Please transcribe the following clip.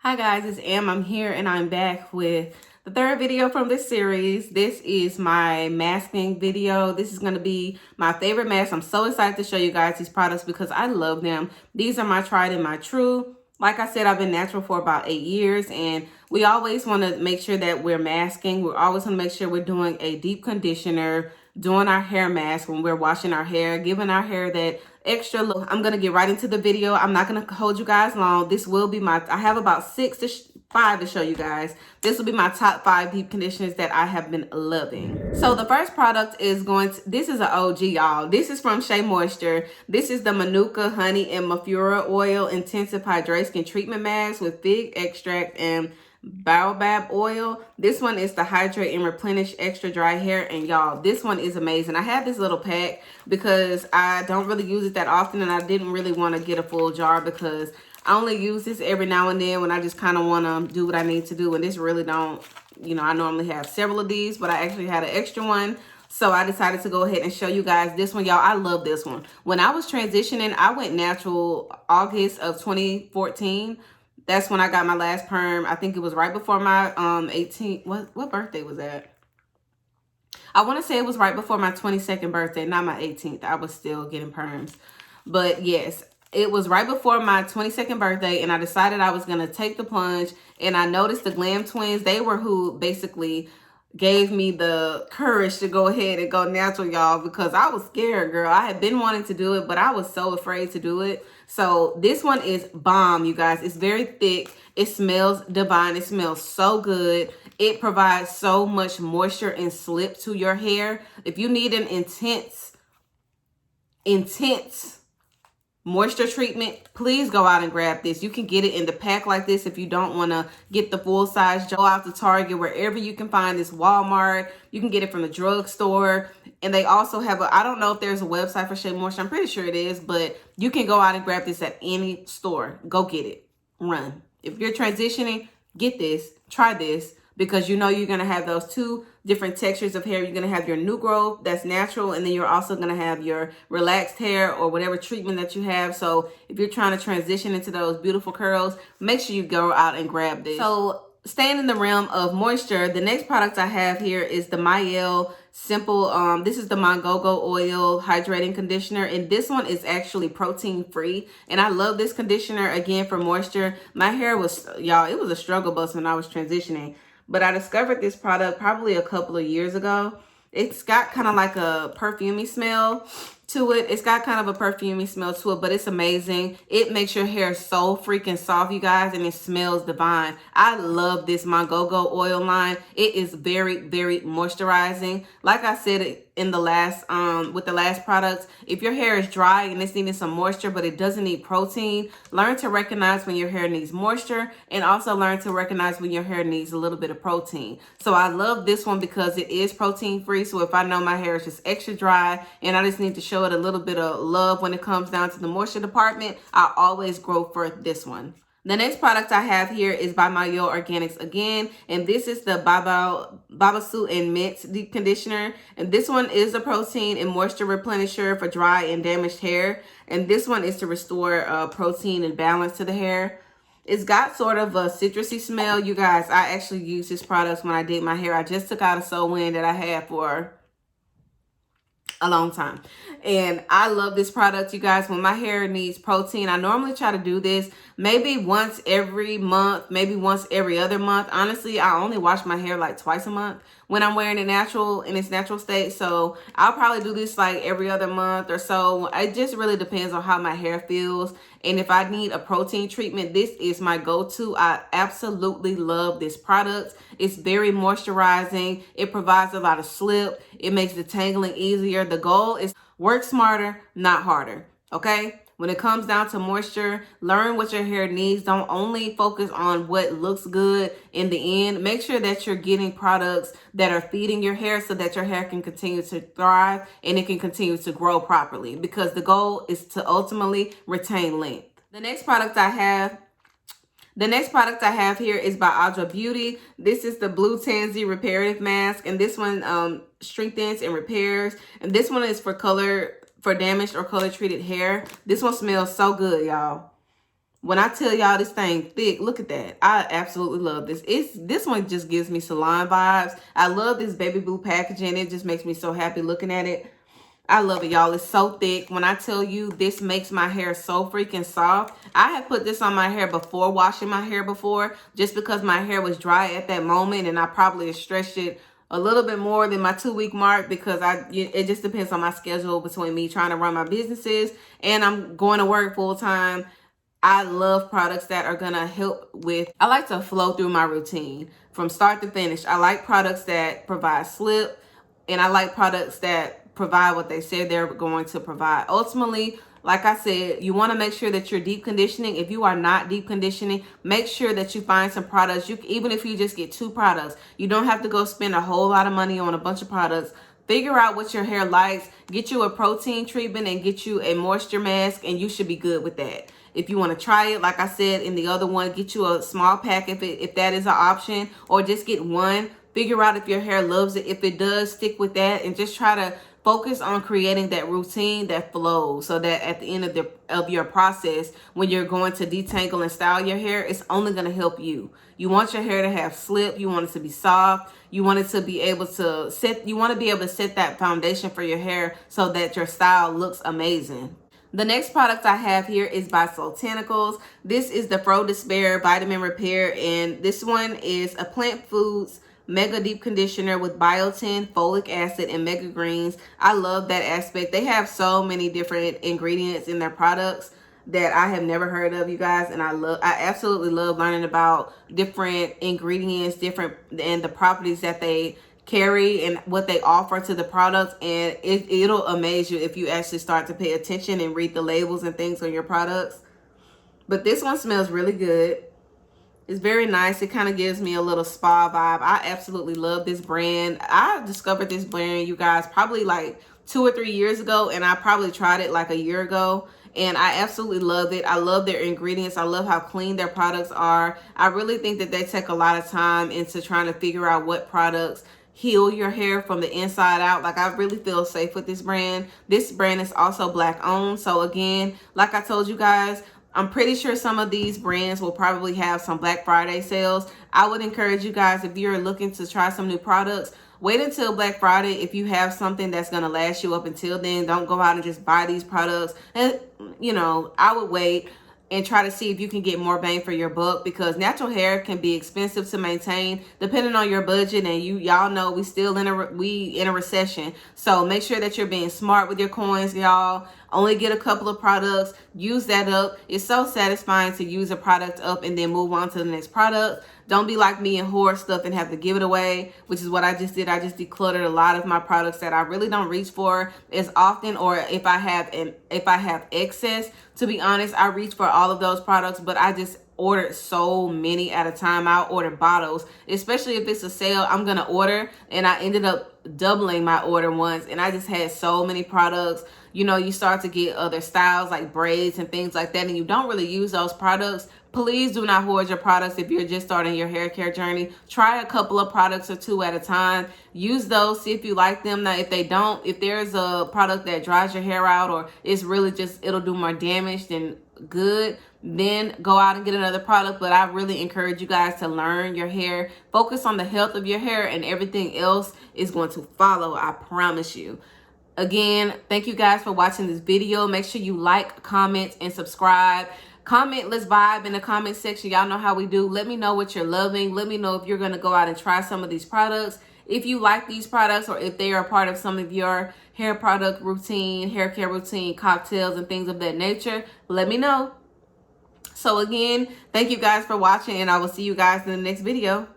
Hi guys, it's Am. I'm here and I'm back with the third video from this series. This is my masking video. This is going to be my favorite mask. I'm so excited to show you guys these products because I love them. These are my tried and my true. Like I said, I've been natural for about 8 years, and we always want to make sure that we're masking. We always want to make sure we're doing a deep conditioner, doing our hair mask when we're washing our hair, giving our hair that extra look. I'm going to get right into the video. I'm not going to hold you guys long. This will be I have about 5 to show you guys. This will be my top 5 deep conditioners that I have been loving. So the first product is this is an OG, y'all. This is from Shea Moisture. This is the MANUKA Honey and Mafura Oil Intensive Hydration Treatment Mask with fig extract and baobab oil. This one is the Hydrate and Replenish Extra Dry Hair, and y'all, this one is amazing. I have this little pack because I don't really use it that often, and I didn't really want to get a full jar because I only use this every now and then when I just kind of want to do what I need to do, and this really don't, you know, I normally have several of these, but I actually had an extra one. So I decided to go ahead and show you guys this one, y'all. I love this one. When I was transitioning, I went natural August of 2014. That's when I got my last perm. I think it was right before my 18th. What birthday was that? I want to say it was right before my 22nd birthday, not my 18th. I was still getting perms. But yes, it was right before my 22nd birthday, and I decided I was going to take the plunge. And I noticed the Glam Twins, they were who basically gave me the courage to go ahead and go natural, y'all, because I was scared, girl. I had been wanting to do it, but I was so afraid to do it. So this one is bomb, you guys. It's very thick. It smells divine. It smells so good. It provides so much moisture and slip to your hair. If you need an intense moisture treatment, please go out and grab this. You can get it in the pack like this if you don't want to get the full size. Go out to Target, wherever you can find this, Walmart. You can get it from the drugstore. And they also have I don't know if there's a website for Shea Moisture. I'm pretty sure it is, but you can go out and grab this at any store. Go get it. Run. If you're transitioning, get this. Try this, because you know you're going to have those two different textures of hair. You're going to have your new growth that's natural, and then you're also going to have your relaxed hair or whatever treatment that you have. So if you're trying to transition into those beautiful curls, make sure you go out and grab this. So staying in the realm of moisture, the next product I have here is the MIELLE Simple. This is the Mangogo Oil Hydrating Conditioner, and this one is actually protein free. And I love this conditioner again for moisture. My hair was, y'all, it was a struggle bus when I was transitioning. But I discovered this product probably a couple of years ago. It's got kind of like a perfumey smell to it. It's got kind of a perfumey smell to it, but it's amazing. It makes your hair so freaking soft, you guys, and it smells divine. I love this Mangogo oil line. It is very, very moisturizing. Like I said in the last, with the last products, if your hair is dry and it's needing some moisture, but it doesn't need protein, learn to recognize when your hair needs moisture, and also learn to recognize when your hair needs a little bit of protein. So I love this one because it is protein free. So if I know my hair is just extra dry and I just need to show it a little bit of love when it comes down to the moisture department, I always go for this one. The next product I have here is by MIELLE Organics again, and this is the BABASU and Mint Deep Conditioner. And this one is a protein and moisture replenisher for dry and damaged hair. And this one is to restore protein and balance to the hair. It's got sort of a citrusy smell. You guys, I actually used this product when I did my hair. I just took out a sew-in that I had for a long time, and I love this product, you guys. When my hair needs protein, I normally try to do this maybe once every month, maybe once every other month. Honestly, I only wash my hair like twice a month when I'm wearing it natural in its natural state. So I'll probably do this like every other month or so. It just really depends on how my hair feels. And if I need a protein treatment, this is my go-to. I absolutely love this product. It's very moisturizing. It provides a lot of slip. It makes detangling easier. The goal is work smarter, not harder. Okay? When it comes down to moisture, learn what your hair needs. Don't only focus on what looks good in the end. Make sure that you're getting products that are feeding your hair so that your hair can continue to thrive and it can continue to grow properly, because the goal is to ultimately retain length. The next product I have here is by Audra Beauty. This is the Blue Tansy Reparative Mask, and this one strengthens and repairs. And this one is for damaged or color treated hair. This one smells so good, y'all. When I tell y'all this thing thick, look at that. I absolutely love this. This one just gives me salon vibes. I love this baby blue packaging. It just makes me so happy looking at it. I love it, y'all. It's so thick. When I tell you this makes my hair so freaking soft. I have put this on my hair before washing my hair before, just because my hair was dry at that moment, and I probably stretched it a little bit more than my 2-week mark, because it just depends on my schedule between me trying to run my businesses and I'm going to work full time. I love products that are gonna help with, I like to flow through my routine from start to finish. I like products that provide slip, and I like products that provide what they say they're going to provide. Ultimately, like I said, you want to make sure that you're deep conditioning. If you are not deep conditioning, make sure that you find some products. Even if you just get 2 products, you don't have to go spend a whole lot of money on a bunch of products. Figure out what your hair likes, get you a protein treatment and get you a moisture mask, and you should be good with that. If you want to try it, like I said in the other one, get you a small pack if that is an option, or just get one. Figure out if your hair loves it. If it does, stick with that, and just try to focus on creating that routine that flows, so that at the end of your process, when you're going to detangle and style your hair, it's only going to help you. You want your hair to have slip. You want it to be soft. You want it to be able to set. You want to be able to set that foundation for your hair so that your style looks amazing. The next product I have here is by SOULTANICALS. This is the Fro Despair Vitamin Repair, and this one is a plant foods mega deep conditioner with biotin, folic acid, and mega greens. I love that aspect. They have so many different ingredients in their products that I have never heard of, you guys, and I absolutely love learning about different ingredients, and the properties that they carry and what they offer to the products. And it'll amaze you if you actually start to pay attention and read the labels and things on your products. But this one smells really good. It's very nice. It kind of gives me a little spa vibe. I absolutely love this brand. I discovered this brand, you guys, probably like 2 or 3 years ago, and I probably tried it like a year ago, and I absolutely love it. I love their ingredients. I love how clean their products are. I really think that they take a lot of time into trying to figure out what products heal your hair from the inside out. Like, I really feel safe with this brand. This brand is also Black owned. So again, like I told you guys, I'm pretty sure some of these brands will probably have some Black Friday sales. I would encourage you guys, if you're looking to try some new products, wait until Black Friday. If you have something that's going to last you up until then, don't go out and just buy these products. And, you know, I would wait and try to see if you can get more bang for your buck, because natural hair can be expensive to maintain depending on your budget. And y'all know we still in a recession, so make sure that you're being smart with your coins, y'all. Only get a couple of products, use that up. It's so satisfying to use a product up and then move on to the next product. Don't be like me and hoard stuff and have to give it away, which is what I just did. I just decluttered a lot of my products that I really don't reach for as often, or if I have excess. To be honest, I reach for all of those products, but I just ordered so many at a time. I'll order bottles, especially if it's a sale. I'm gonna order, and I ended up doubling my order once, and I just had so many products. You know, you start to get other styles like braids and things like that, and you don't really use those products. Please do not hoard your products if you're just starting your hair care journey. Try a couple of products or 2 at a time. Use those, see if you like them. Now, if there's a product that dries your hair out, or it's really just, it'll do more damage than good, then go out and get another product. But I really encourage you guys to learn your hair. Focus on the health of your hair, and everything else is going to follow, I promise you. Again, thank you guys for watching this video. Make sure you like, comment, and subscribe. Comment, let's vibe in the comment section. Y'all know how we do. Let me know what you're loving. Let me know if you're going to go out and try some of these products. If you like these products, or if they are a part of some of your hair product routine, hair care routine, cocktails, and things of that nature, let me know. So again, thank you guys for watching, and I will see you guys in the next video.